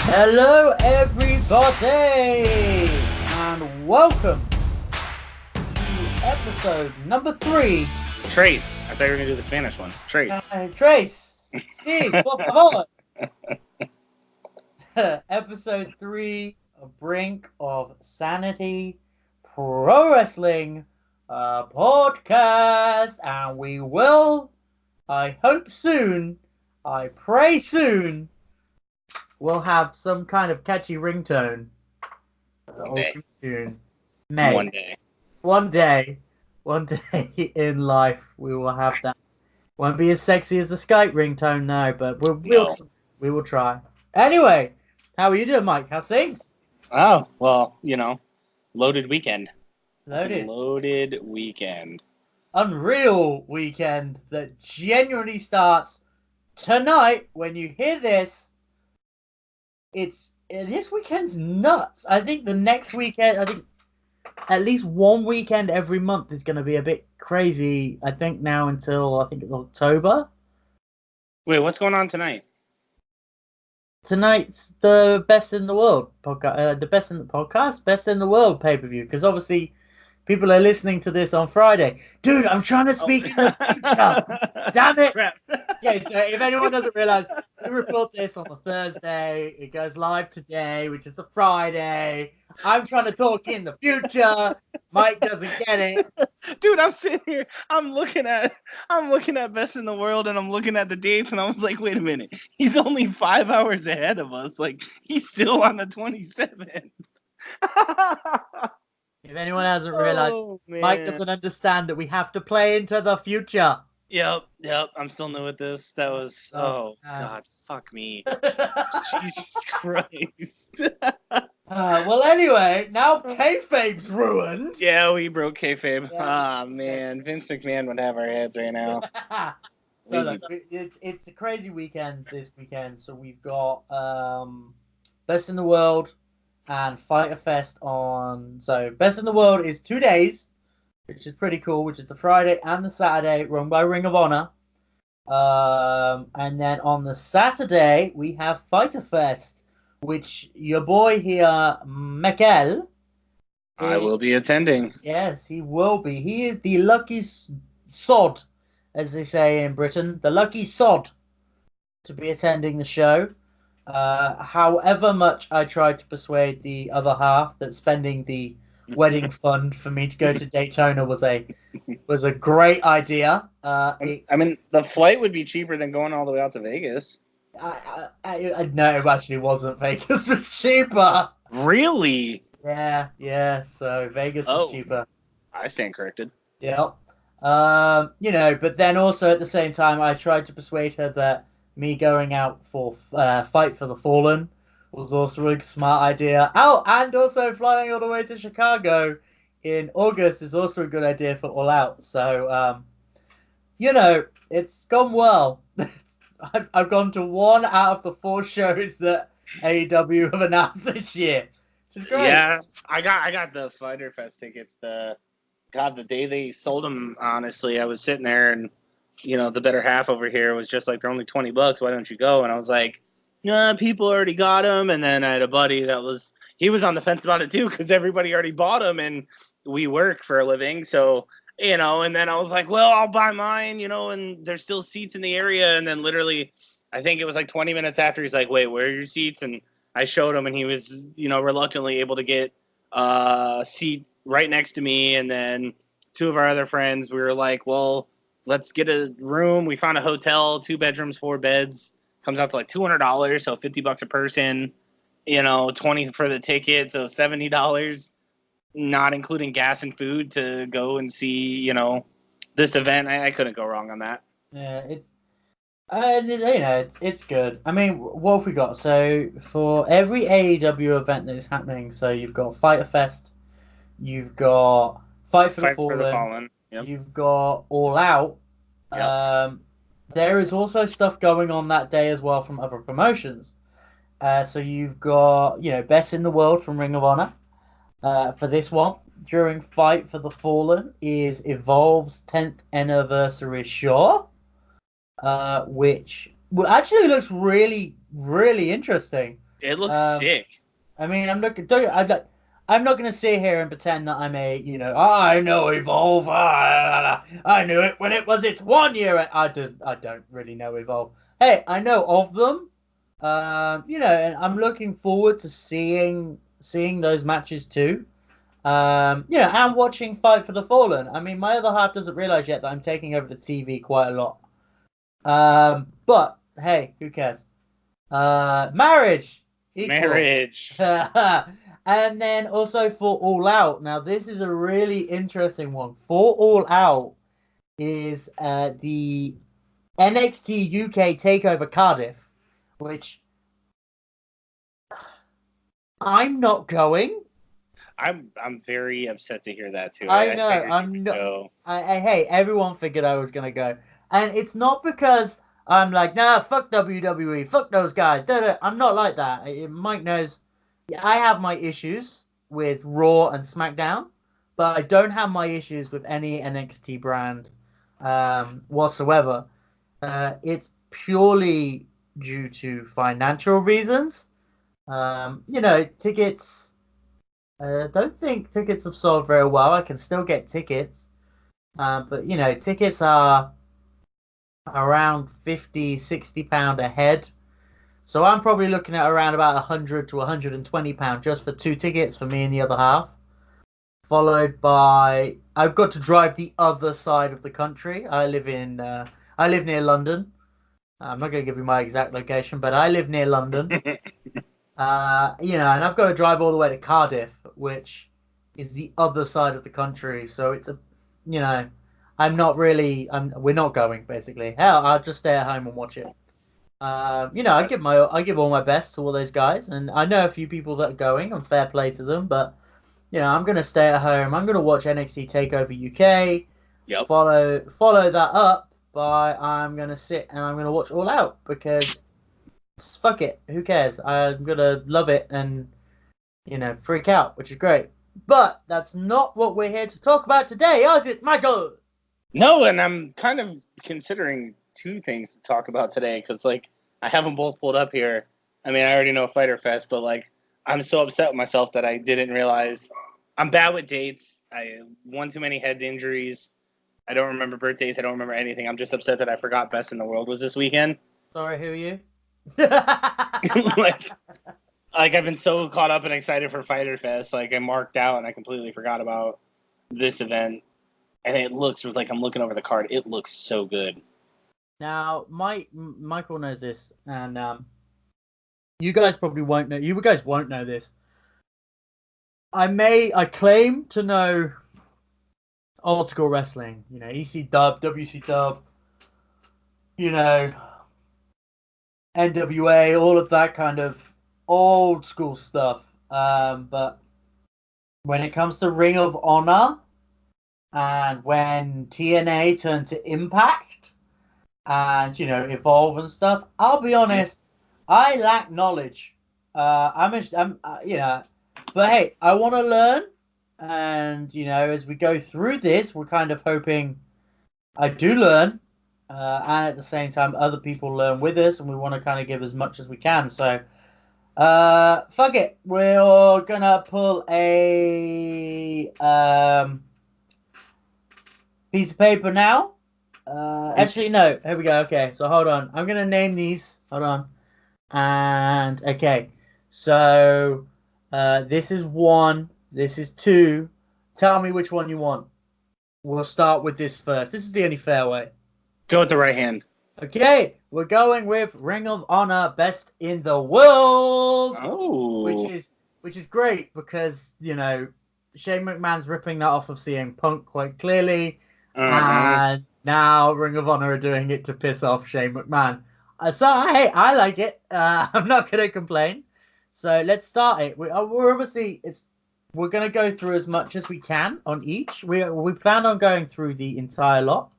Hello, everybody, and welcome to episode number 3. Trace. I thought you were going to do the Spanish one. Trace. Trace, sí, por favor. Episode 3, A Brink of Sanity Pro Wrestling podcast, and we will, I hope soon, I pray soon, we'll have some kind of catchy ringtone. Tune. One day. One day in life, we will have that. Won't be as sexy as the Skype ringtone now, but we will try. Anyway, how are you doing, Mike? How's things? Oh, well, loaded weekend. Loaded Weekend. Unreal weekend that genuinely starts tonight. When you hear this, this weekend's nuts. I think the next weekend, at least one weekend every month is going to be a bit crazy. I think now until I think it's October. Wait, what's going on tonight? Tonight's the Best in the World podcast, Best in the World pay-per-view, because obviously people are listening to this on Friday. Dude, I'm trying to speak in the future. Damn it. Crap. Okay, so if anyone doesn't realize, we record this on the Thursday. It goes live today, which is the Friday. I'm trying to talk in the future. Mike doesn't get it. Dude, I'm sitting here. I'm looking at Best in the World, and I'm looking at the dates, and I was like, wait a minute. He's only 5 hours ahead of us. Like, he's still on the 27th. If anyone hasn't realized, Mike doesn't understand that we have to play into the future. Yep. I'm still new at this. That was God, fuck me. Jesus Christ. Well, anyway, now kayfabe's ruined. Yeah, we broke kayfabe. Yeah. Man, Vince McMahon would have our heads right now. So look, it's a crazy weekend this weekend. So we've got Best in the World and Fighter Fest on. So Best in the World is 2 days, which is pretty cool, which is the Friday and the Saturday, run by Ring of Honor. And then on the Saturday, we have Fighter Fest, which your boy here, Mikel, I will be attending. Yes, he will be. He is the lucky sod, as they say in Britain, the lucky sod to be attending the show. However much I tried to persuade the other half that spending the wedding fund for me to go to Daytona was a great idea. I mean, the flight would be cheaper than going all the way out to Vegas. No, it actually wasn't. Vegas was cheaper. Really? Yeah. So Vegas was cheaper. I stand corrected. Yep. But then also at the same time, I tried to persuade her that me going out for Fight for the Fallen was also a smart idea. Oh, and also flying all the way to Chicago in August is also a good idea for All Out. So, it's gone well. I've gone to 1 out of the 4 shows that AEW have announced this year, which is great. Yeah, I got the Fighter Fest tickets. The day they sold them, honestly, I was sitting there and, the better half over here was just like, they're only $20. Why don't you go? And I was like, yeah, people already got them. And then I had a buddy he was on the fence about it too, because everybody already bought them and we work for a living. So, and then I was like, well, I'll buy mine, and there's still seats in the area. And then literally, I think it was like 20 minutes after, he's like, wait, where are your seats? And I showed him, and he was, reluctantly able to get a seat right next to me. And then 2 of our other friends, we were like, well, let's get a room. We found a hotel, 2 bedrooms, 4 beds. Comes out to like $200, so $50 a person, $20 for the ticket, so $70, not including gas and food to go and see, this event. I couldn't go wrong on that. Yeah, it's good. I mean, what have we got? So for every AEW event that is happening, so you've got Fighter Fest, you've got Fight for the Fallen. Yep. You've got All Out. Yep. There is also stuff going on that day as well from other promotions. So you've got, Best in the World from Ring of Honor. For this one, during Fight for the Fallen, is Evolve's 10th anniversary show, which actually looks really, really interesting. It looks Um, sick. I mean, I'm not going to sit here and pretend that I'm I know Evolve. I knew it when it was its 1 year. I don't really know Evolve. Hey, I know of them. And I'm looking forward to seeing those matches too. And watching Fight for the Fallen. I mean, my other half doesn't realize yet that I'm taking over the TV quite a lot. But hey, who cares? Marriage equal. Marriage. And then also for All Out. Now, this is a really interesting one. For All Out is the NXT UK Takeover Cardiff, which I'm not going. I'm very upset to hear that too. I I know. figured you I'm would not. go. Hey, everyone figured I was gonna go, and it's not because I'm like, nah, fuck WWE, fuck those guys. I'm not like that. Mike knows. Yeah, I have my issues with Raw and SmackDown, but I don't have my issues with any NXT brand whatsoever. It's purely due to financial reasons. Tickets. Don't think tickets have sold very well. I can still get tickets, but tickets are around 50, £60 a head. So I'm probably looking at around about 100 to £120 just for two tickets for me and the other half. Followed by I've got to drive the other side of the country. I live near London. I'm not going to give you my exact location, but I live near London. And I've got to drive all the way to Cardiff, which is the other side of the country. So it's you know, we're not going basically. Hell, I'll just stay at home and watch it. I give all my best to all those guys, and I know a few people that are going, and fair play to them. But I'm gonna stay at home. I'm gonna watch NXT Takeover UK. Yep. Follow that up by I'm gonna sit and I'm gonna watch All Out because fuck it, who cares? I'm gonna love it and freak out, which is great. But that's not what we're here to talk about today, is it, Michael? No, and I'm kind of considering two things to talk about today because, like, I have them both pulled up here. I mean, I already know Fighter Fest, but, like, I'm so upset with myself that I didn't realize I'm bad with dates. I one too many head injuries. I don't remember birthdays. I don't remember anything. I'm just upset that I forgot Best in the World was this weekend. Sorry, who are you? like, like I've been so caught up and excited for Fighter Fest, like I marked out and I completely forgot about this event. And it looks like I'm looking over the card. It looks so good. Now, Michael knows this, and you guys probably won't know. You guys won't know this. I claim to know old school wrestling. EC Dub, WC Dub. You know, NWA, all of that kind of old school stuff. But when it comes to Ring of Honor, and when TNA turned to Impact, and Evolve and stuff, I'll be honest, I lack knowledge. But hey, I want to learn, and as we go through this, we're kind of hoping I do learn, and at the same time, other people learn with us, and we want to kind of give as much as we can. So, fuck it, we're gonna pull a piece of paper now. Actually, no. Here we go. Okay, so hold on. I'm gonna name these. Hold on. And okay, so this is one. This is two. Tell me which one you want. We'll start with this first. This is the only fair way. Go with the right hand. Okay, we're going with Ring of Honor Best in the World, Oh, which is great because Shane McMahon's ripping that off of CM Punk quite clearly, and now Ring of Honor are doing it to piss off Shane McMahon. So hey, I like it. I'm not gonna complain. So let's start it. We're obviously we're gonna go through as much as we can on each. We plan on going through the entire lot.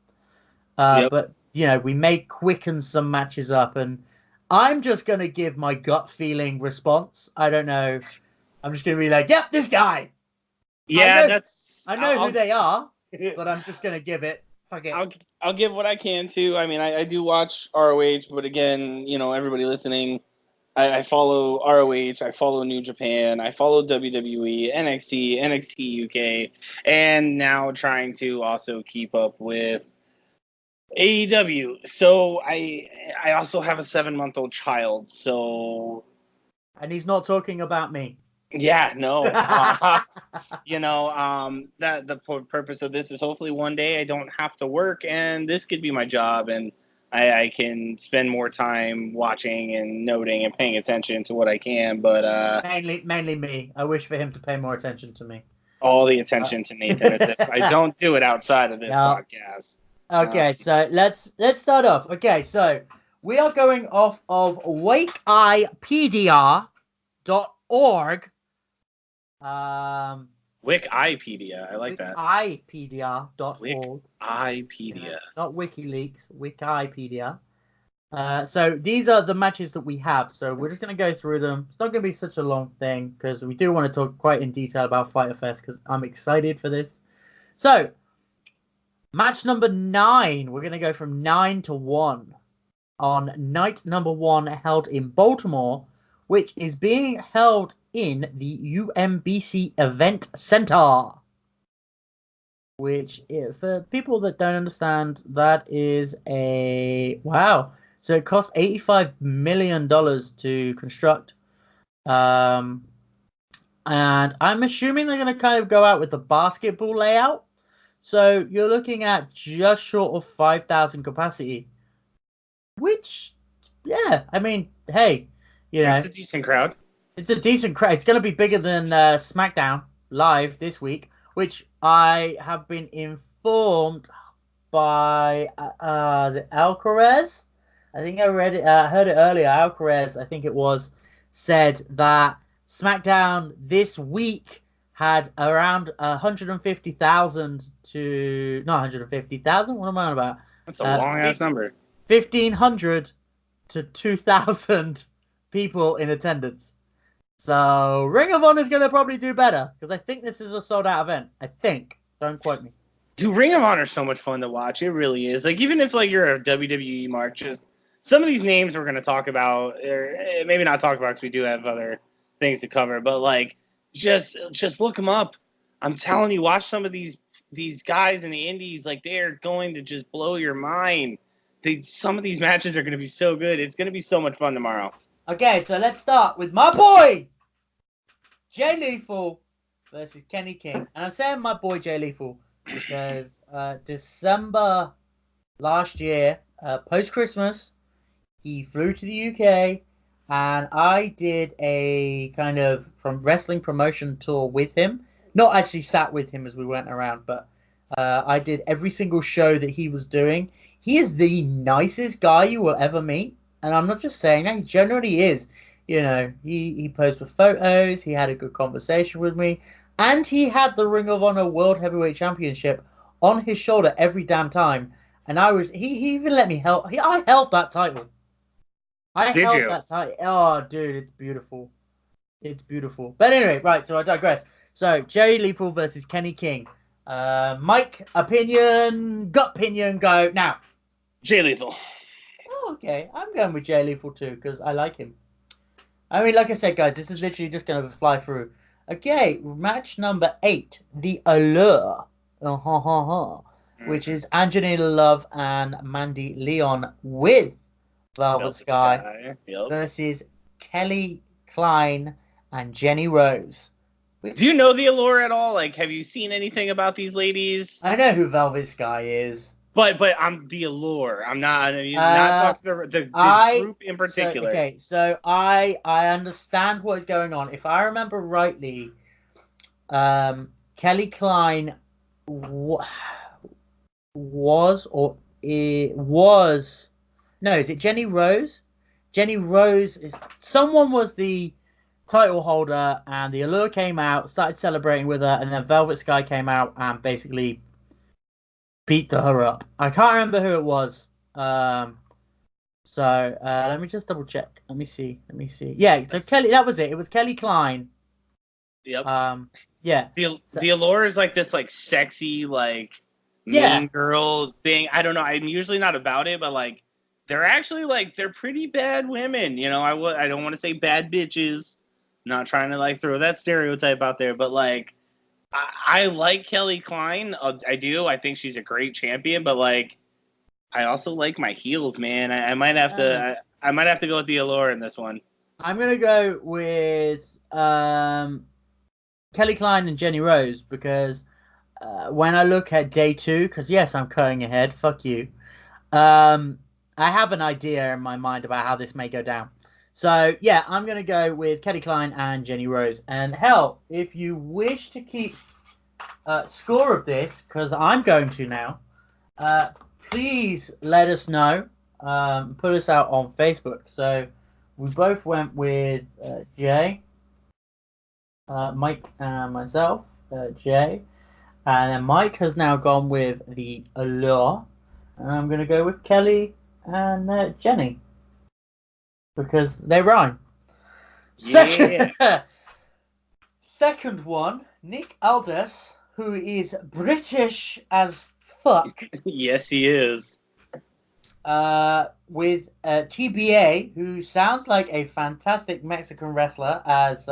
yep. But we may quicken some matches up, and I'm just gonna give my gut feeling response. I don't know. I'm just gonna be like, "Yep, this guy." Yeah, that's. I know who they are, but I'm just gonna give it. Fuck it. I'll give what I can too. I mean, I do watch ROH, but again, everybody listening, I follow ROH, I follow New Japan, I follow WWE, NXT, NXT UK, and now trying to also keep up with AEW. So I also have a 7-month-old child. So And he's not talking about me. yeah, no. That the purpose of this is hopefully one day I don't have to work and this could be my job and I can spend more time watching and noting and paying attention to what I can. But mainly me. I wish for him to pay more attention to me. all the attention to Nathan as if I don't do it outside of this No. podcast. Okay, so let's start off. Okay, so we are going off of wikipedia.org. Wikipedia, I like that. Wikipedia.org. Wikipedia. Not WikiLeaks, Wikipedia. So these are the matches that we have. So we're just going to go through them. It's not going to be such a long thing because we do want to talk quite in detail about Fighter Fest because I'm excited for this. So match number 9. We're going to go from 9 to 1 on night number 1 held in Baltimore, which is being held in the UMBC Event Center. Which, for people that don't understand, that is a wow. So it cost $85 million to construct. And I'm assuming they're going to kind of go out with the basketball layout. So you're looking at just short of 5,000 capacity. Which, yeah, I mean, hey, It's a decent crowd. It's a decent crowd. It's going to be bigger than SmackDown Live this week, which I have been informed by is it Alcaraz? I think I read it. Heard it earlier. Alcaraz, I think it was, said that SmackDown this week had around 150,000 to not 150,000. What am I on about? That's a long ass number. 1,500 to 2,000 people in attendance. So Ring of Honor is going to probably do better because I think this is a sold out event. I think. Don't quote me. Dude, Ring of Honor is so much fun to watch. It really is. Like, even if like you're a WWE mark, just some of these names we're going to talk about, or maybe not talk about because we do have other things to cover. But like, just look them up. I'm telling you, watch some of these guys in the indies. Like, they are going to just blow your mind. Some of these matches are going to be so good. It's going to be so much fun tomorrow. Okay, so let's start with my boy Jay Lethal versus Kenny King, and I'm saying my boy Jay Lethal because December last year, post Christmas, he flew to the UK, and I did a kind of from wrestling promotion tour with him. Not actually sat with him as we went around, but I did every single show that he was doing. He is the nicest guy you will ever meet, and I'm not just saying that. He generally is. You know, he posed for photos. He had a good conversation with me, and he had the Ring of Honor World Heavyweight Championship on his shoulder every damn time. And he even let me help. I held that title. Did you? That title. Oh, dude, it's beautiful. It's beautiful. But anyway, right. So I digress. So Jerry Lethal versus Kenny King. Mike, gut opinion, go now. Jay Lethal. Oh, okay. I'm going with Jay Lethal too because I like him. I mean, like I said, guys, this is literally just going to fly through. Okay, match number 8, The Allure, which is Angelina Love and Mandy Leon with Velvet Sky Yep. versus Kelly Klein and Jenny Rose. Do you know The Allure at all? Like, have you seen anything about these ladies? I know who Velvet Sky is. But I'm The Allure. I'm not talking this group in particular. So I understand what is going on. If I remember rightly, Kelly Klein was no, is it Jenny Rose? Jenny Rose is someone was the title holder, and the Allure came out, started celebrating with her, and then Velvet Sky came out and basically beat her up. I can't remember who it was. So let me just double check. Let me see. Yeah, so Kelly, that was it. It was Kelly Klein. Yep. Yeah. The Allure is like this like sexy like mean girl thing. I don't know. I'm usually not about it, but like they're actually like they're pretty bad women. You know, I don't want to say bad bitches. Not trying to like throw that stereotype out there, but like I like Kelly Klein. I do. I think she's a great champion, but like I also like my heels, man. I might have to. I might have to go with the Allure in this one. I'm gonna go with Kelly Klein and Jenny Rose because when I look at day two, because yes, I'm cutting ahead. Fuck you. Um, I have an idea in my mind about how this may go down. So yeah, I'm gonna go with Kelly Klein and Jenny Rose. And hell, if you wish to keep score of this, because I'm going to now, please let us know. Put us out on Facebook. So we both went with Jay, Mike, and myself, Jay. And then Mike has now gone with the Allure. And I'm going to go with Kelly and Jenny. Because they rhyme. Yeah. Second one, Nick Aldis, who is British as fuck. Yes, he is. With TBA, who sounds like a fantastic Mexican wrestler, as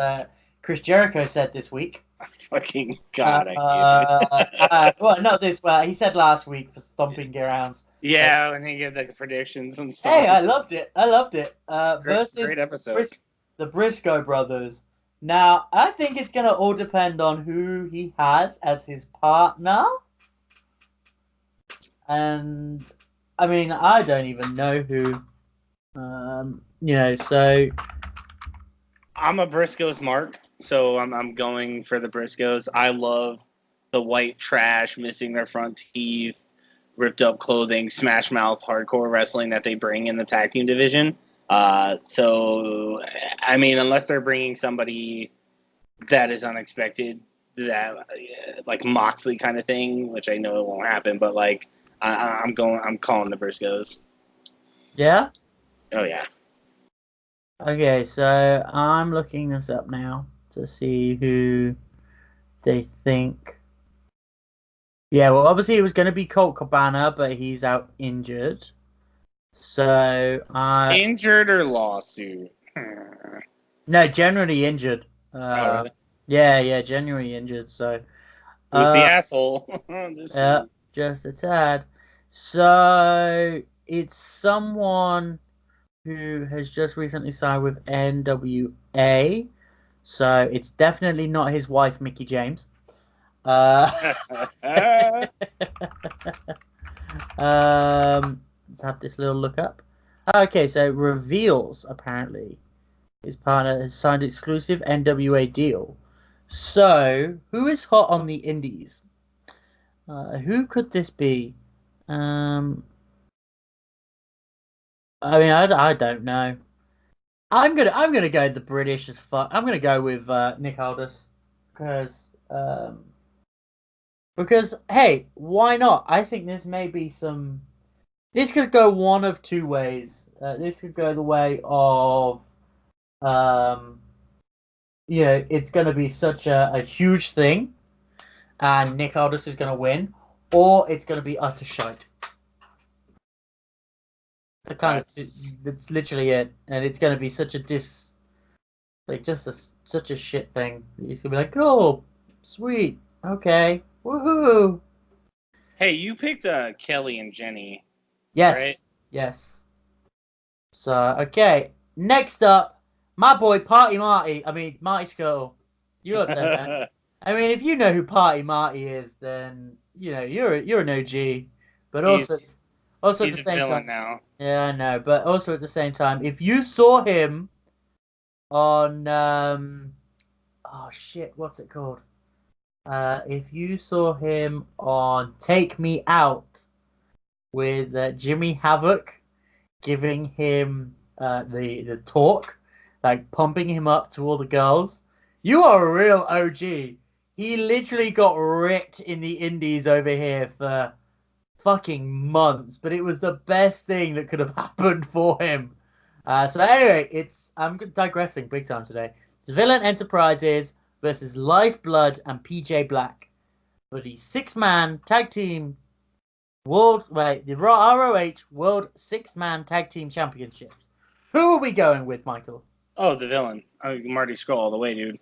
Chris Jericho said this week. Fucking God, I hate it. Well, not this. Well, he said last week for Stomping Grounds. Yeah, when he gave the predictions and stuff. Hey, I loved it. I loved it. Great episode. The Briscoe brothers. Now, I think it's gonna all depend on who he has as his partner. And I mean, I don't even know who. So I'm a Briscoes mark, so I'm going for the Briscoes. I love the white trash, missing their front teeth, ripped up clothing, smash mouth, hardcore wrestling that they bring in the tag team division. So I mean, unless they're bringing somebody that is unexpected, that like Moxley kind of thing, which I know it won't happen, but like I'm calling the Briscoes. yeah. Oh yeah. Okay, so I'm looking this up now to see who they think. Yeah, well, obviously it was going to be Colt Cabana, but he's out injured. So Injured or lawsuit? no, generally injured. Oh really? Yeah, generally injured. So Who's the asshole? yeah, just a tad. So it's someone who has just recently signed with NWA. So it's definitely not his wife, Mickey James. Let's have this little look up. Okay, so reveals apparently his partner has signed exclusive NWA deal. So who is hot on the indies? Who could this be? I mean, I don't know. I'm gonna go the British as fuck. I'm gonna go with Nick Aldis because hey, why not? I think this may be some. This could go one of two ways. This could go the way of it's gonna be such a huge thing, and Nick Aldis is gonna win, or it's gonna be utter shite. That's literally it, and it's gonna be such a such a shit thing. He's gonna be like, oh, sweet, okay, woohoo. Hey, you picked Kelly and Jenny. Yes, right? yes. So okay, next up, my boy Party Marty. I mean Marty Scuttle. You up there, man? I mean, if you know who Party Marty is, then you're an OG. But also at he's the a same villain time, now. yeah, I know. But also at the same time, if you saw him on oh shit, what's it called? If you saw him on Take Me Out with Jimmy Havoc giving him the talk, like pumping him up to all the girls, you are a real OG. He literally got ripped in the indies over here for fucking months, but it was the best thing that could have happened for him. So anyway, I'm digressing big time today. It's Villain Enterprises versus Lifeblood and PJ Black for the 6-man tag team The ROH World Six-Man Tag Team Championships. Who are we going with, Michael? Oh, the villain. Marty Scurll all the way, dude.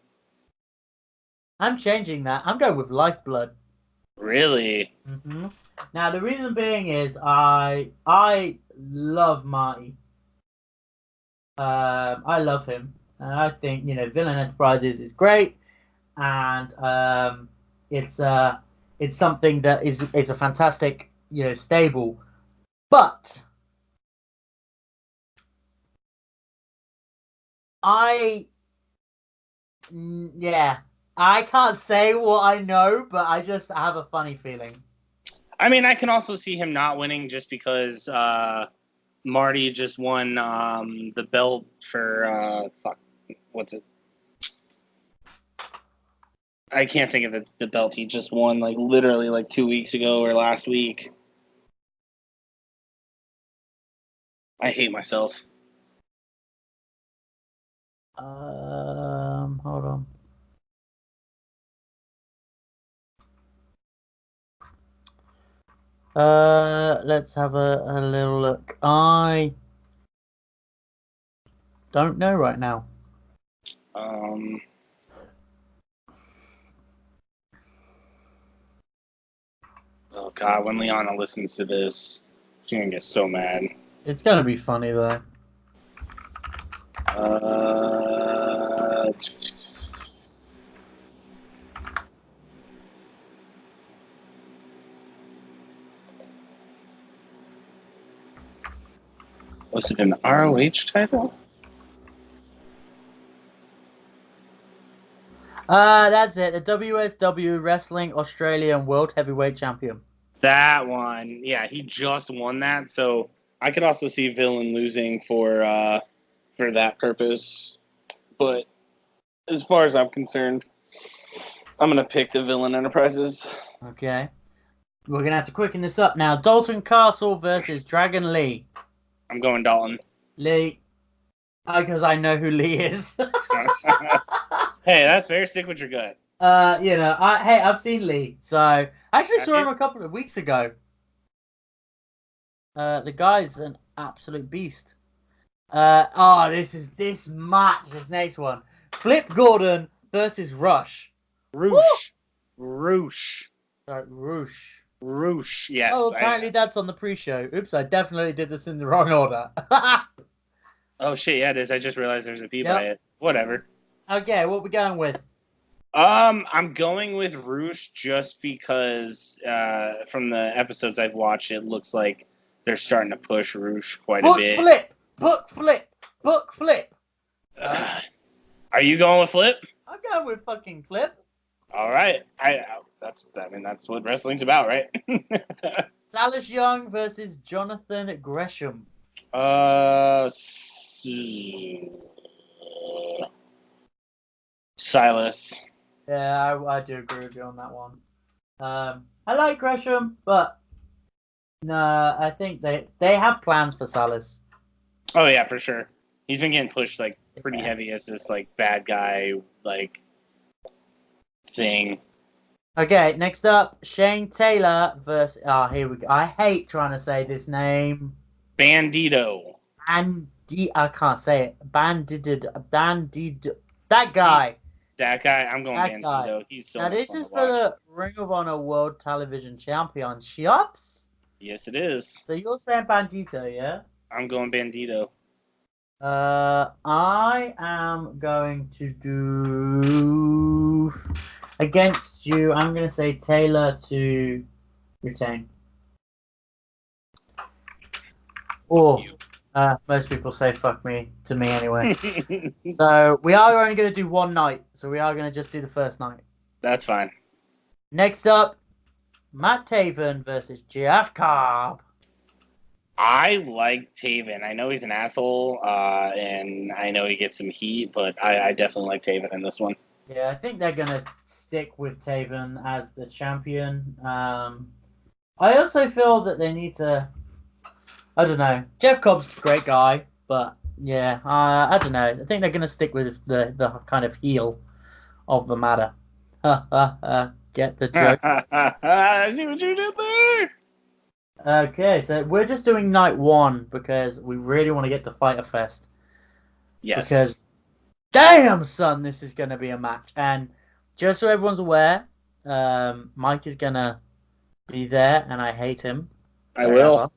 I'm changing that. I'm going with Lifeblood. Really? hmm Now the reason being is I love Marty. I love him, and I think Villain Enterprises is great, and it's it's something that is a fantastic stable. But I yeah, I can't say what I know, but I just have a funny feeling. I mean, I can also see him not winning just because Marty just won the belt for what's it? I can't think of the belt he just won like literally like 2 weeks ago or last week. I hate myself. Hold on. Let's have a little look. I don't know right now. Um, oh God, when Liana listens to this, she's gonna get so mad. It's gonna be funny though. Uh, was it an ROH title? That's it. The WSW Wrestling Australian World Heavyweight Champion. That one, yeah, he just won that. So I could also see Villain losing for that purpose. But as far as I'm concerned, I'm gonna pick the Villain Enterprises. Okay. We're gonna have to quicken this up now. Dalton Castle versus Dragon Lee. I'm going Dalton. Lee, because I know who Lee is. Hey, that's fair. Stick with your gut. I've seen Lee, so I actually Have saw him you? a couple of weeks ago. The guy's an absolute beast. This match, this next one. Flip Gordon versus Rush. Woo! Roosh. Roosh. Sorry, Roosh. Roosh. Oh, Yes. apparently that's on the pre-show. Oops, I definitely did this in the wrong order. Oh shit, yeah, it is. I just realized there's a P by Yep. it. Whatever. Okay, what we going with? I'm going with Roosh just because from the episodes I've watched, it looks like they're starting to push Roosh quite a Book bit. flip! Book flip! Book flip! Are you going with Flip? I'm going with fucking flip. All right. That's what wrestling's about, right? Dallas Young versus Jonathan Gresham. uh, Silas. Yeah, I do agree with you on that one. I like Gresham, but no, I think they have plans for Salas. Oh yeah, for sure. He's been getting pushed like pretty heavy as this like bad guy like thing. Okay, next up, Shane Taylor versus. Oh, here we go. I hate trying to say this name. Bandito. I can't say it. Bandid. That guy. That guy, I'm going That guy. Bandito. He's so Now much this fun to is for watch. the Ring of Honor World Television Championships. Yes, it is. So you're saying Bandito, yeah? I'm going Bandito. I am going to do against you. I'm going to say Taylor to retain. Or most people say fuck me to me anyway. So we are only going to do one night. So we are going to just do the first night. That's fine. Next up, Matt Taven versus Jeff Cobb. I like Taven. I know he's an asshole, and I know he gets some heat, but I definitely like Taven in this one. Yeah, I think they're going to stick with Taven as the champion. I also feel that they need to. I don't know. Jeff Cobb's a great guy, but yeah, I don't know. I think they're going to stick with the kind of heel of the matter. Get the joke. I see what you did there. Okay, so we're just doing night one because we really want to get to Fighter Fest. Yes, Because damn, son, this is going to be a match. And just so everyone's aware, Mike is going to be there, and I hate him I will. forever.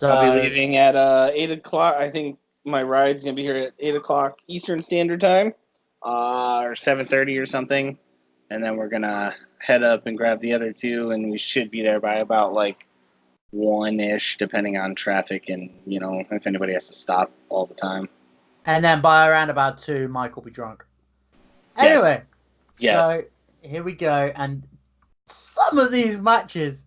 I'll be So, leaving at 8 o'clock. I think my ride's gonna be here at 8 o'clock Eastern Standard Time, or 7:30 or something, and then we're gonna head up and grab the other two, and we should be there by about like 1-ish, depending on traffic and if anybody has to stop all the time. and then by around about two, Mike will be drunk. Yes, Anyway, so yes. here we go. And some of these matches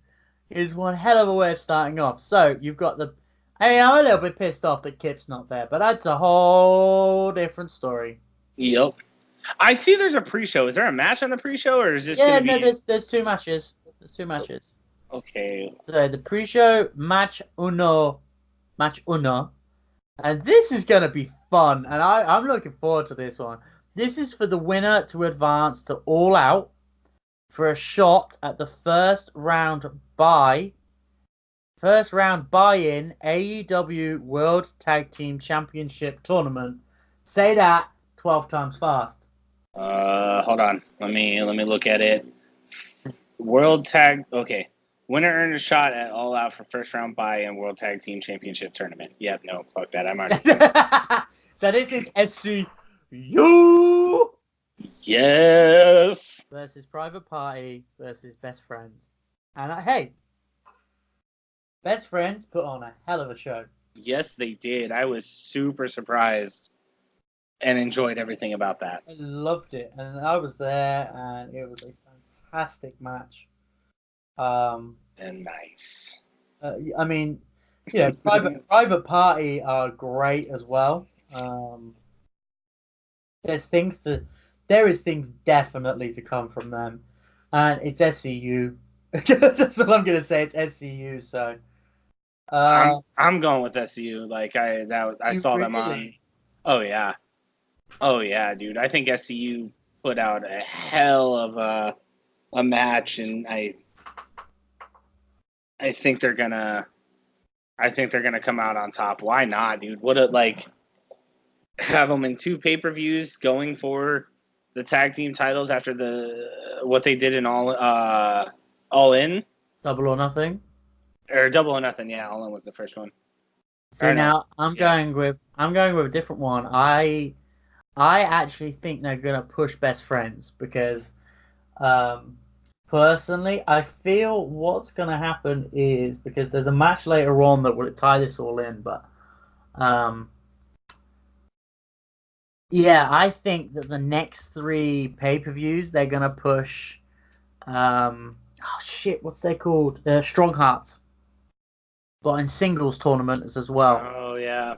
is one hell of a way of starting off. So you've got the. I mean, I'm a little bit pissed off that Kip's not there, but that's a whole different story. Yep. I see. There's a pre-show. Is there a match on the pre-show, or is this Yeah, gonna no, be there's two matches. There's two matches. okay? So the pre-show match uno, and this is gonna be fun, and I'm looking forward to this one. This is for the winner to advance to All Out for a shot at the first round buy-in AEW World Tag Team Championship tournament. Say that 12 times fast. Hold on. Let me look at it. World Tag. Okay. Winner earned a shot at All Out for first round bye in World Tag Team Championship tournament. Yep. No. Fuck that. I'm already there. So this is SCU Yes. versus Private Party versus Best Friends. And hey, Best Friends put on a hell of a show. Yes, they did. I was super surprised and enjoyed everything about that. I loved it, and I was there, and it was a fantastic match. Um, And nice. I mean, Private Party are great as well. There's things to, there is things definitely to come from them, and it's SCU. That's all I'm gonna say. It's SCU. So, uh, I'm going with SCU. Like I you saw them on. really? Oh yeah. Oh yeah, dude. I think SCU put out a hell of a match, and I think they're gonna come out on top. Why not, dude? What a like have them in two pay-per-views going for the tag team titles after what they did in all in Double or nothing. or Double or Nothing. Yeah, All In was the first one. See Or no, now, yeah. I'm going with a different one. I actually think they're gonna push Best Friends because Um, personally, I feel what's going to happen is because there's a match later on that will tie this all in, but um, yeah, I think that the next three pay-per-views they're going to push. Oh shit, what's they called? Strong Hearts, but in singles tournaments as well. Oh yeah.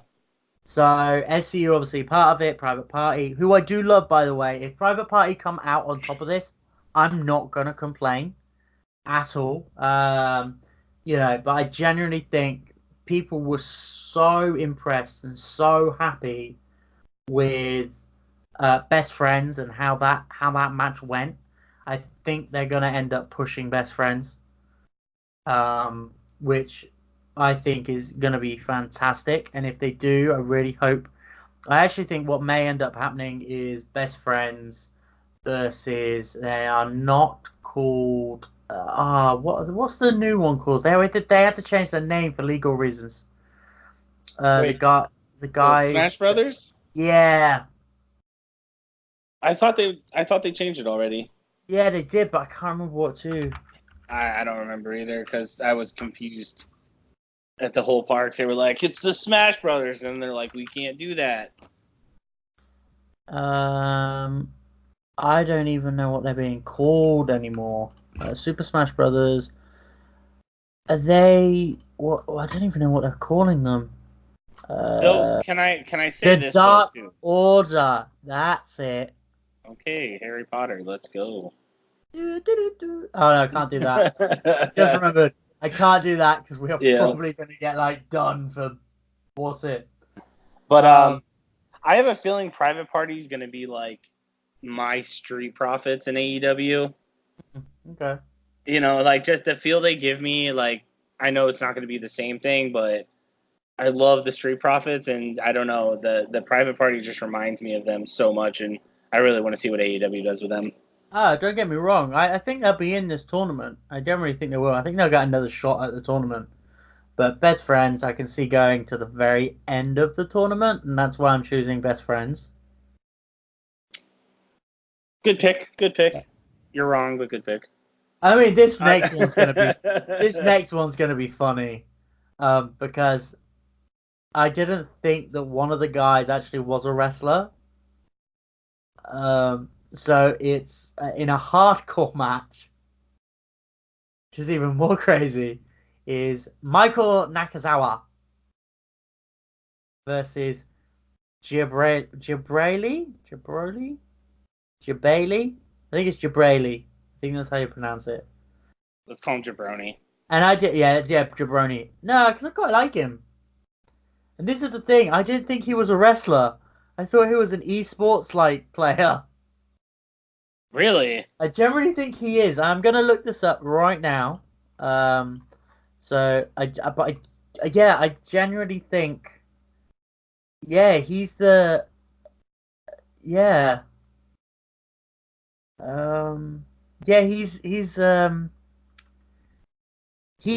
So SCU obviously part of it. Private Party, who I do love by the way. If Private Party come out on top of this, I'm not gonna complain at all. But I genuinely think people were so impressed and so happy with Best Friends and how that match went. I think they're gonna end up pushing Best Friends, which I think is gonna be fantastic. And if they do, I really hope. I actually think what may end up happening is Best Friends versus they are not called. What's the new one called? They had to change their name for legal reasons. Uh, the Wait, guy, the the Smash guys, Brothers? yeah, I thought they changed it already. yeah, they did, but I can't remember what to. I don't remember either because I was confused at the whole parks. They were like, "It's the Smash Brothers," and they're like, "We can't do that." Um, I don't even know what they're being called anymore. Super Smash Brothers. Are they? What? I don't even know what they're calling them. Though, Uh, can I say the this though Dark too? Order. That's it. Okay, Harry Potter, let's go. Oh no, I can't do that. Just remembered, I can't do that because we are Yeah, probably going to get like done for what's it? but Um, I have a feeling Private Party is gonna be like my Street Profits in AEW. okay. Like just the feel they give me, like I know it's not going to be the same thing, but I love the Street Profits, and I don't know, the Private Party just reminds me of them so much, and I really want to see what AEW does with them. Ah, don't get me wrong. I think they'll be in this tournament. I generally think they will. I think they'll get another shot at the tournament. But Best Friends, I can see going to the very end of the tournament, and that's why I'm choosing Best Friends. Good pick, good pick. You're wrong, but good pick. I mean, this next one's gonna be this I... next one's gonna be funny, because I didn't think that one of the guys actually was a wrestler. So it's in a hardcore match, which is even more crazy, is Michael Nakazawa versus Jabrali. I think it's Jabrali. I think that's how you pronounce it. Let's call him Jabroni. And I did, yeah, Jabroni. No, because I quite like him. And this is the thing, I didn't think he was a wrestler. I thought he was an esports like player. Really? I generally think he is. I'm gonna look this up right now. Um, yeah, I genuinely think, yeah, he's the, yeah, um, yeah, he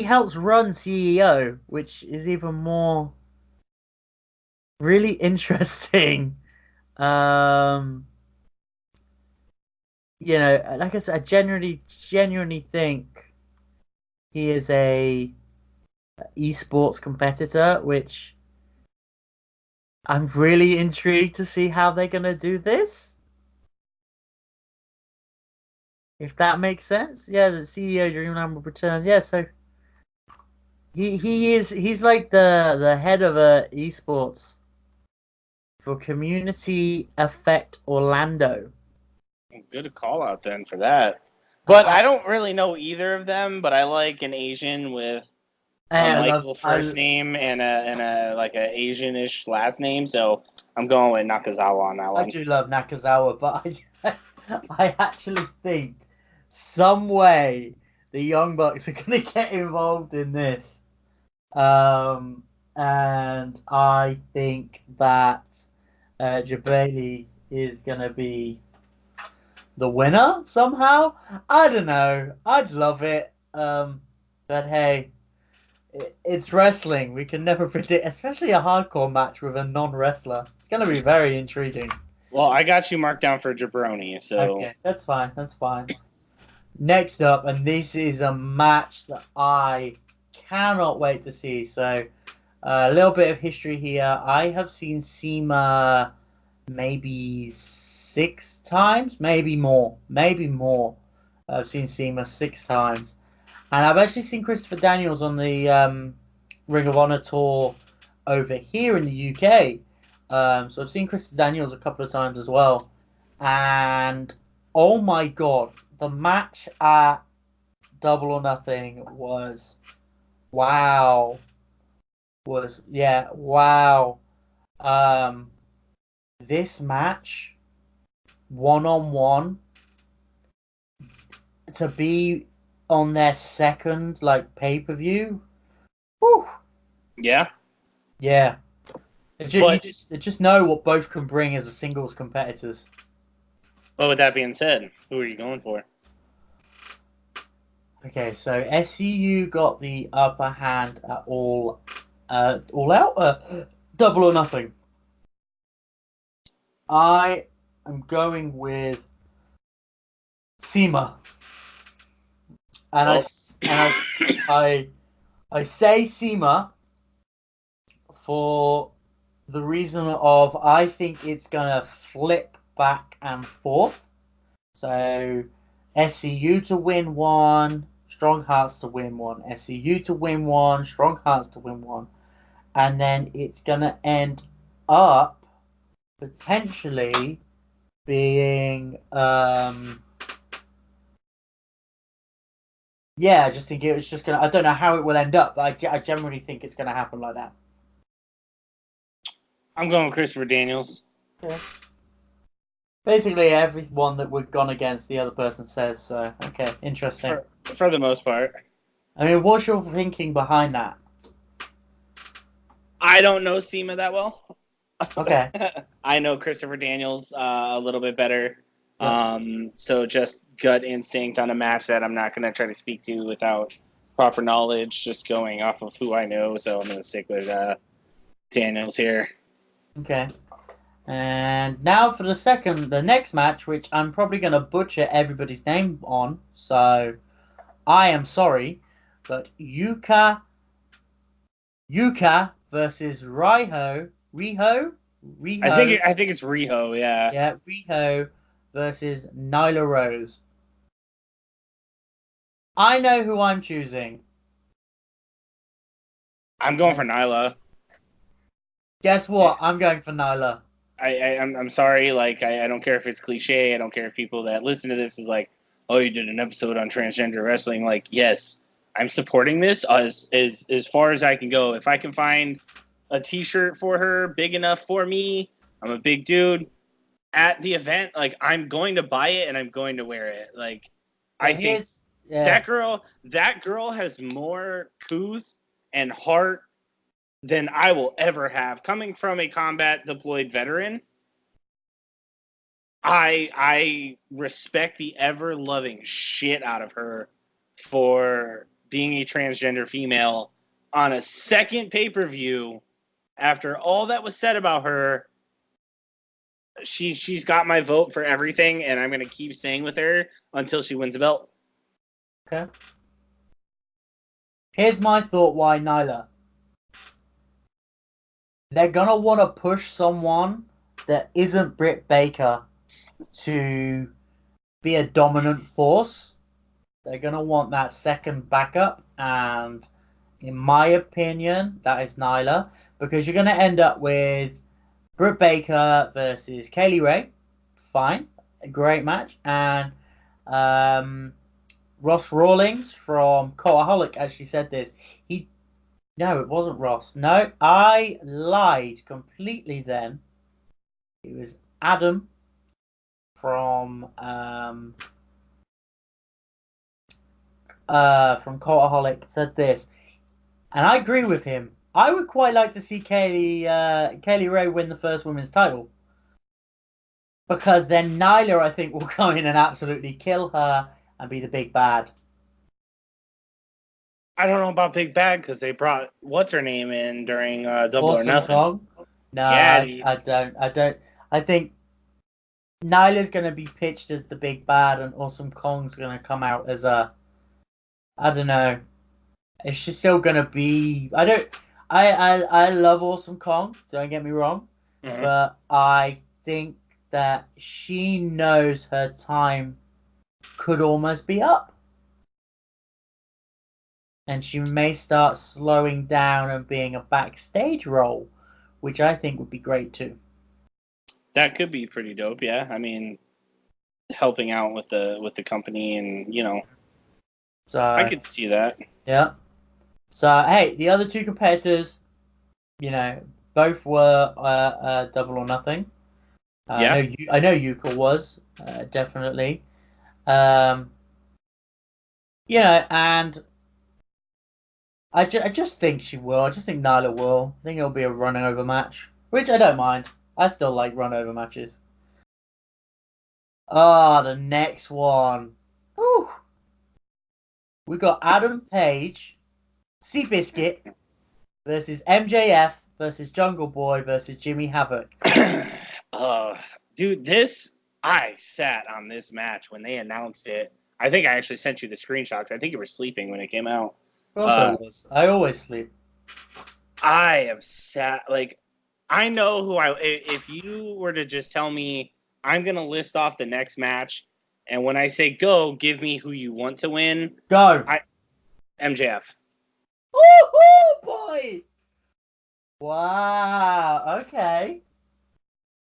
helps run CEO, which is even more really interesting. Um, like I said, I genuinely think he is a esports competitor, which I'm really intrigued to see how they're gonna do this. If that makes sense. Yeah, the CEO Dreamland will return. Yeah, so he's like the head of a esports for Community Effect Orlando. Good call out then for that. But I, I don't really know either of them, but I like an Asian with a I love Michael first name and a like a Asianish last name, so I'm going with Nakazawa on that I one. do love Nakazawa, but I actually think some way the Young Bucks are gonna get involved in this. And I think that Jabali is gonna be the winner somehow. I don't know. I'd love it. But hey, it's wrestling. We can never predict, especially a hardcore match with a non-wrestler. It's gonna be very intriguing. Well, I got you marked down for Jabroni, so Okay, that's fine. That's fine. Next up, and this is a match that I cannot wait to see. So, a little bit of history here. I have seen SEMA maybe 6 times, maybe more, maybe more. I've seen SEMA 6 times, and I've actually seen Christopher Daniels on the Ring of Honor tour over here in the UK. So I've seen Christopher Daniels a couple of times as well, and oh my god, the match at Double or Nothing was wow. Was yeah, wow. Um, this match, one on one, to be on their second like pay-per-view. Whew, yeah. yeah. But You just know what both can bring as a singles competitors. with that being said, who are you going for? Okay, so SCU got the upper hand at all out, Double or Nothing. I am going with SEMA, and Well, I say SEMA for the reason of I think it's gonna flip back and forth. So SCU to win one, Strong Hearts to win one, SCU to win one, Strong Hearts to win one, and then it's gonna end up potentially being yeah, just think it's just gonna. I don't know how it will end up, but I generally think it's gonna happen like that. I'm going with Christopher Daniels. Okay. Basically, everyone that we've gone against, the other person says so. Okay, interesting. For the most part. I mean, what's your thinking behind that? I don't know SEMA that well. Okay. I know Christopher Daniels a little bit better. Yep. So just gut instinct on a match that I'm not going to try to speak to without proper knowledge, just going off of who I know. So I'm going to stick with Daniels here. Okay. And now for the next match, which I'm probably going to butcher everybody's name on. So I am sorry, but Yuka versus Riho, I think it's Riho. Yeah, yeah, Riho versus Nyla Rose. I know who I'm choosing. I'm going for Nyla. Guess what? I'm going for Nyla. I'm sorry. Like I don't care if it's cliche. I don't care if people that listen to this is like, oh, you did an episode on transgender wrestling. Like, yes, I'm supporting this as far as I can go. If I can find a T-shirt for her big enough for me, I'm a big dude at the event. Like, I'm going to buy it and I'm going to wear it. Like, I But think here's yeah. that girl has more couth and heart than I will ever have. Coming from a combat deployed veteran, I respect the ever loving shit out of her for being a transgender female on a second pay-per-view after all that was said about her. She's got my vote for everything, and I'm gonna keep staying with her until she wins a belt. Okay. Here's my thought why Nyla. They're gonna want to push someone that isn't Britt Baker to be a dominant force. They're gonna want that second backup, and in my opinion, that is Nyla, because you're gonna end up with Britt Baker versus Kaylee Ray. Fine, a great match, and um, Ross Rawlings from Cultaholic actually said this. He No, it wasn't Ross. No, I lied completely then. It was Adam from Cultaholic said this. And I agree with him. I would quite like to see Kaylee Ray win the first women's title. Because then Nyla, I think, will come in and absolutely kill her and be the big bad. I don't know about Big Bad because they brought what's her name in during Double or Awesome Nothing. Kong. No, Yeah, dude. I don't. I don't. I think Nyla's going to be pitched as the big bad, and Awesome Kong's going to come out as a. I don't know. It's just still going to be. I don't. I love Awesome Kong. Don't get me wrong, Mhm. but I think that she knows her time could almost be up, and she may start slowing down and being a backstage role, which I think would be great too. That could be pretty dope. Yeah, I mean, helping out with the company, and I So could see that. yeah. So hey, the other two competitors, both were double or nothing. Yeah, I know Yuka was definitely. Um, and I just think she will. I just think Nyla will. I think it'll be a run over match, which I don't mind. I still like run over matches. Ah, the next one. Whew. We got Adam Page, Seabiscuit versus MJF versus Jungle Boy versus Jimmy Havoc. uh, dude, this I sat on this match when they announced it. I think I actually sent you the screenshots. I think you were sleeping when it came out. Of course I Uh, was. I always sleep. I have sat like I know who I. If you were to just tell me I'm gonna list off the next match, and when I say go, give me who you want to win. Go. I MJF. Woohoo, boy! Wow. Okay.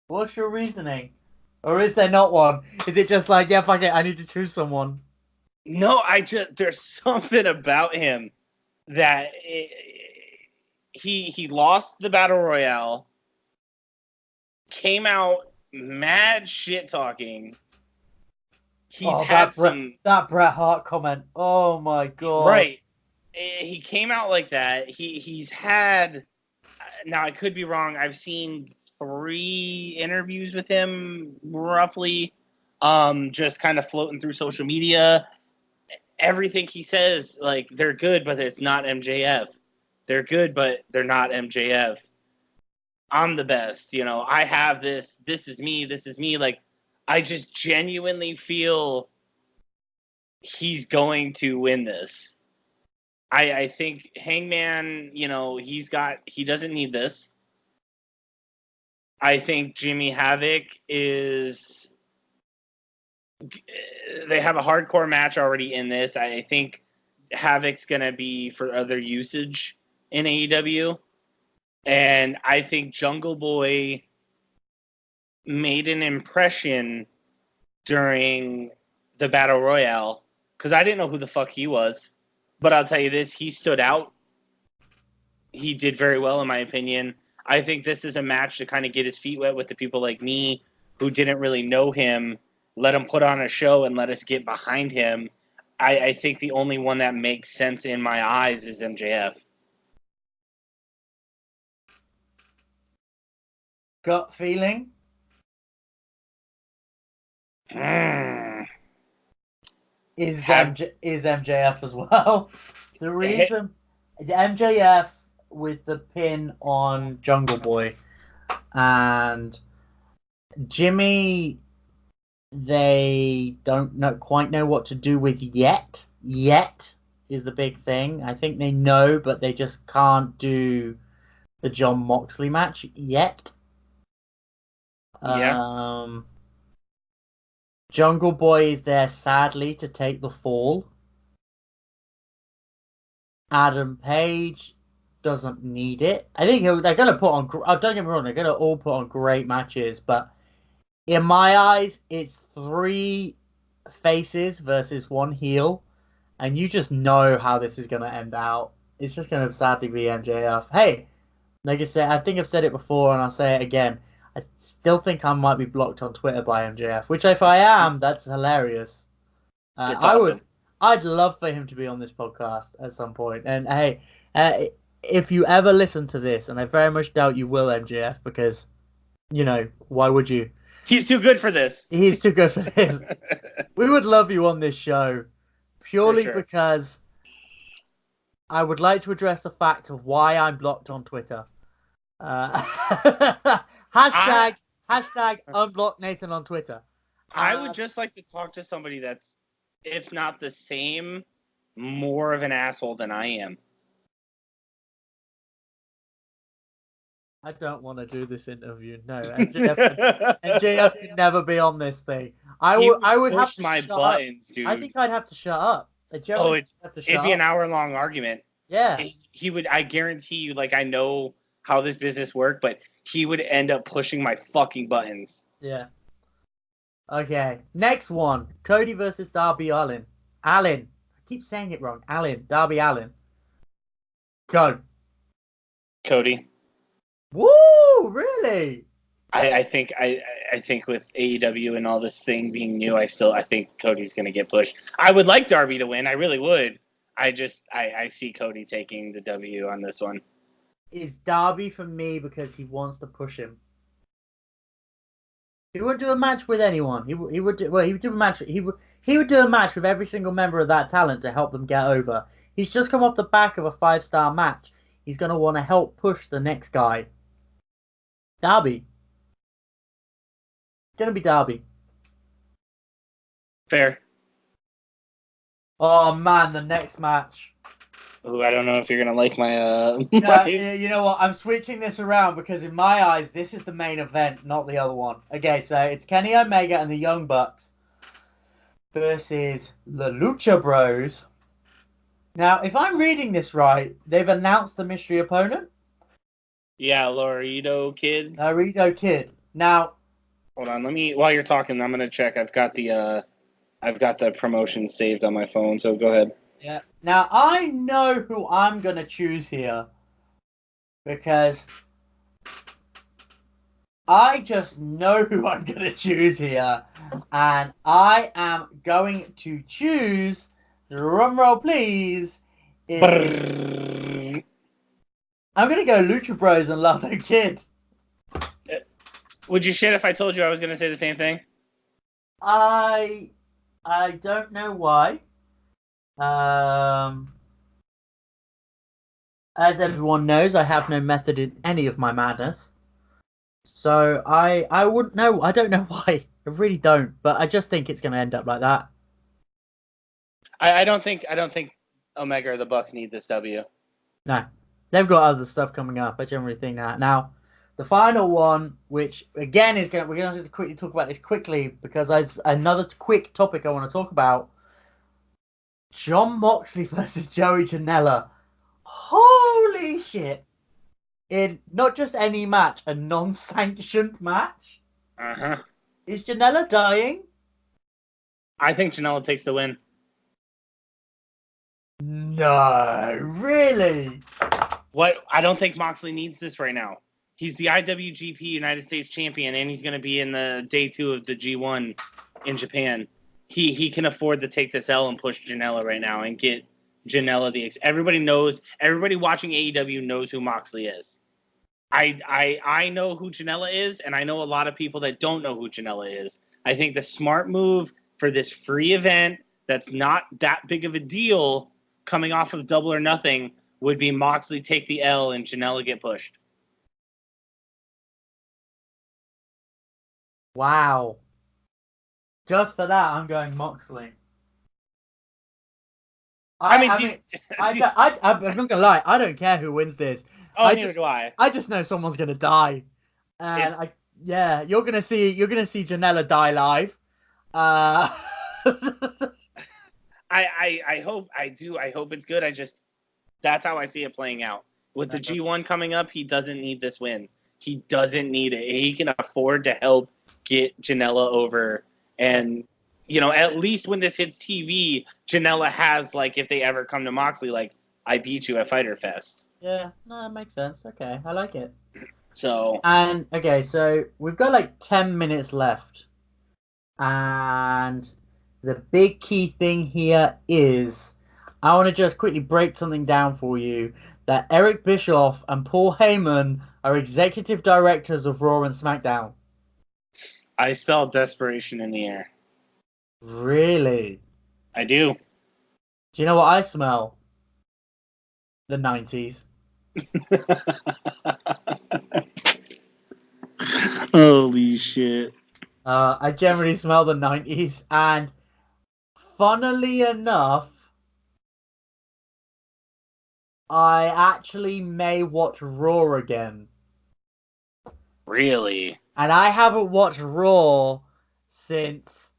What's your reasoning? Or is there not one? Is it just like, yeah, fuck it, I need to choose someone? No, I just there's something about him that he lost the battle royale, came out mad shit talking. He's Oh, had some That Bret Hart comment. Oh my god. right. he came out like that. He's had. Now I could be wrong. I've seen 3 interviews with him roughly, just kind of floating through social media. Everything he says, like, they're good, but it's not MJF. They're good, but they're not MJF. I'm the best. I have this. This is me. This is me. Like, I just genuinely feel he's going to win this. I think Hangman, he doesn't need this. I think Jimmy Havoc they have a hardcore match already in this. I think Havoc's going to be for other usage in AEW. And I think Jungle Boy made an impression during the Battle Royale because I didn't know who the fuck he was. But I'll tell you this, he stood out. He did very well, in my opinion. I think this is a match to kind of get his feet wet with the people like me who didn't really know him, let him put on a show and let us get behind him. I think the only one that makes sense in my eyes is MJF. Gut feeling? Is MJF as well. The reason MJF with the pin on Jungle Boy and Jimmy, they don't quite know what to do with yet. Yet is the big thing. I think they know, but they just can't do the John Moxley match yet. Yeah. Jungle Boy is there sadly to take the fall. Adam Page doesn't need it. I think they're going to put on. Don't get me wrong, they're going to all put on great matches, but in my eyes, it's 3 faces versus 1 heel, and you just know how this is going to end out. It's just going to sadly be MJF. Hey, like I said, I think I've said it before, and I'll say it again. I still think I might be blocked on Twitter by MJF, which if I am, that's hilarious. It's awesome. I'd love for him to be on this podcast at some point. And hey, if you ever listen to this, and I very much doubt you will, MJF, because why would you? He's too good for this. He's too good for this. We would love you on this show, purely because I would like to address the fact of why I'm blocked on Twitter. Hashtag unblock Nathan on Twitter. I would just like to talk to somebody that's, if not the same, more of an asshole than I am. I don't want to do this interview. No, MJF could never be on this thing. I would have to my shut buttons, up. dude. I think I'd have to shut up. It'd be an hour-long argument. Yeah. He would. I guarantee you. Like, I know how this business works, but he would end up pushing my fucking buttons. Yeah. Okay. Next one: Cody versus Darby Allin. I keep saying it wrong. Darby Allin. Go. Cody. Woo! Really? I think with AEW and all this thing being new, I think Cody's going to get pushed. I would like Darby to win. I really would. I see Cody taking the W on this one. It's Darby for me because he wants to push him. He wouldn't do a match with anyone. He would do a match. He would do a match with every single member of that talent to help them get over. He's just come off the back of a 5-star match. He's going to want to help push the next guy. Darby. It's going to be Darby. Fair. Oh man, the next match. Ooh, I don't know if you're gonna like my. You know what? I'm switching this around because in my eyes, this is the main event, not the other one. Okay, so it's Kenny Omega and the Young Bucks versus the Lucha Bros. Now, if I'm reading this right, they've announced the mystery opponent. Yeah, Laredo Kid. Now, hold on. While you're talking, I'm gonna check. I've got the promotion saved on my phone. So go ahead. Yeah. Now I know who I'm gonna choose here because I just know who I'm gonna choose here, and I am going to choose. Drum roll, please. It's I'm gonna go Lucha Bros and Lato Kid. Would you shit if I told you I was gonna say the same thing? I I don't know why. Um, as everyone knows, I have no method in any of my madness. So I wouldn't know. I don't know why. I really don't. But I just think it's gonna end up like that. I don't think Omega or the Bucks need this W. No, they've got other stuff coming up. I generally think that. Now, the final one, which again is we're gonna have to quickly talk about this quickly because it's another quick topic I want to talk about. John Moxley versus Joey Janela. Holy shit! In not just any match, a non-sanctioned match. Uh-huh. Is Janela dying? I think Janela takes the win. No, really? What? I don't think Moxley needs this right now. He's the IWGP United States champion, and he's going to be in the day 2 of the G1 in Japan. He can afford to take this L and push Janela right now and get Janela everybody knows. Everybody watching AEW knows who Moxley is. I know who Janela is, and I know a lot of people that don't know who Janela is. I think the smart move for this free event that's not that big of a deal coming off of Double or Nothing would be Moxley take the L and Janela get pushed. Wow. Just for that, I'm going Moxley. I'm not gonna lie. I don't care who wins this. Neither do I. I just know someone's gonna die, and yeah, you're gonna see Janela die live. Uh, I hope it's good. That's how I see it playing out. With the G1 coming up, he doesn't need this win. He doesn't need it. He can afford to help get Janela over. And, at least when this hits TV, Janela has, if they ever come to Moxley, I beat you at Fyter Fest. Yeah, no, that makes sense. Okay, I like it. So. And, okay, so we've got 10 minutes left. And the big key thing here is I want to just quickly break something down for you that Eric Bischoff and Paul Heyman are executive directors of Raw and SmackDown. I spell desperation in the air. Really? I do. Do you know what I smell? The 90s. Holy shit. I generally smell the 90s, and funnily enough, I actually may watch Raw again. Really? And I haven't watched Raw since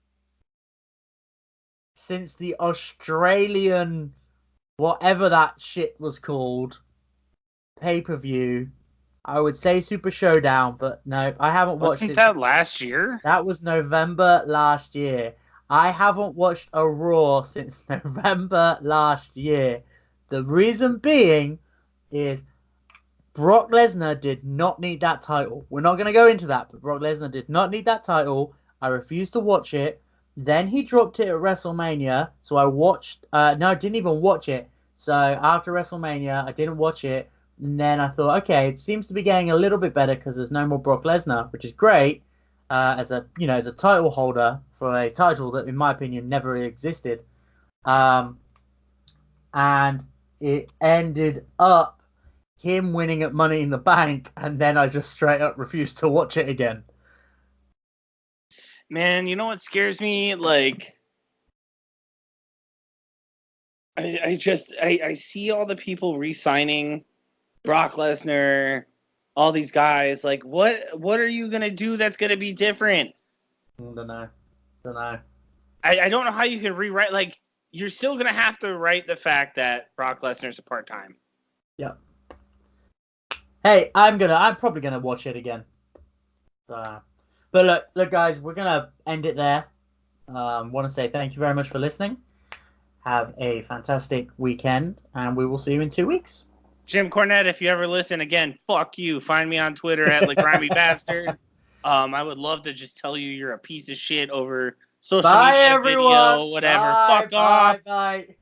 the Australian whatever that shit was called pay-per-view. I would say Super Showdown, but no, I haven't watched it. Wasn't that last year? That was November last year. I haven't watched a Raw since November last year. The reason being is Brock Lesnar did not need that title. We're not going to go into that, but Brock Lesnar did not need that title. I refused to watch it. Then he dropped it at WrestleMania, so I watched. No, I didn't even watch it. So after WrestleMania, I didn't watch it. And then I thought, okay, it seems to be getting a little bit better because there's no more Brock Lesnar, which is great as a title holder for a title that, in my opinion, never existed. And it ended up him winning at Money in the Bank, and then I just straight up refused to watch it again. Man, you know what scares me? I see all the people re-signing Brock Lesnar, all these guys. What are you gonna do that's gonna be different? Don't know. I don't know how you can rewrite. You're still gonna have to write the fact that Brock Lesnar's a part-time. Yeah. Hey, I'm probably gonna watch it again. But look, guys, we're gonna end it there. Want to say thank you very much for listening. Have a fantastic weekend, and we will see you in 2 weeks. Jim Cornette, if you ever listen again, fuck you. Find me on Twitter at @LaGrimeyBastard. I would love to just tell you you're a piece of shit over social media, everyone. video, whatever. Bye, Fuck off. Bye.